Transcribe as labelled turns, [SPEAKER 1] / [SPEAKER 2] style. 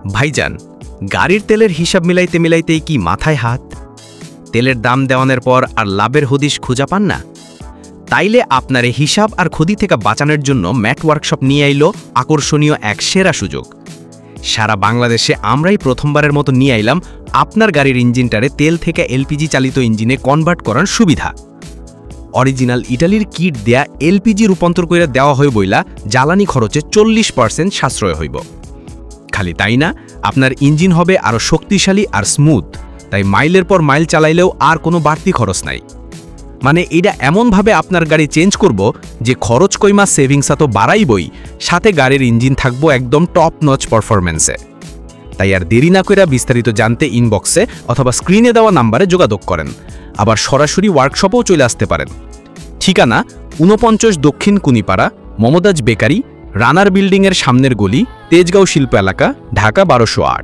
[SPEAKER 1] ভাইজান, গাড়ির তেলের হিসাব মিলাইতে মিলাইতেই কি মাথায় হাত? তেলের দাম দেওয়ানোর পর আর লাভের হদিশ খুঁজা পান না? তাইলে আপনার এই হিসাব আর ক্ষতি থেকে বাঁচানোর জন্য ম্যাট ওয়ার্কশপ নিয়ে আইল আকর্ষণীয় এক সেরা সুযোগ। সারা বাংলাদেশে আমরাই প্রথমবারের মতো নিয়ে আইলাম আপনার গাড়ির ইঞ্জিনটারে তেল থেকে এলপিজি চালিত ইঞ্জিনে কনভার্ট করার সুবিধা। অরিজিনাল ইটালির কিট দেয়া এলপিজি রূপান্তর করে দেওয়া হয় বইলা জ্বালানি খরচে 40% সাশ্রয় হইব। খালি তাই না, আপনার ইঞ্জিন হবে আরও শক্তিশালী আর স্মুথ, তাই মাইলের পর মাইল চালাইলেও আর কোনো বাড়তি খরচ নাই। মানে এটা এমনভাবে আপনার গাড়ি চেঞ্জ করব যে খরচ কইমা সেভিংসা তো বাড়াইবই, সাথে গাড়ির ইঞ্জিন থাকবো একদম টপ নচ পারফরম্যান্সে। তাই আর দেরি না কইরা বিস্তারিত জানতে ইনবক্সে অথবা স্ক্রিনে দেওয়া নাম্বারে যোগাযোগ করেন। আবার সরাসরি ওয়ার্কশপেও চলে আসতে পারেন। ঠিকানা ৪৯ দক্ষিণ কুনিপাড়া, মমতাজ বেকারি, রানার বিল্ডিংয়ের সামনের গলি, তেজগাঁও শিল্প এলাকা, ঢাকা ১২০৮।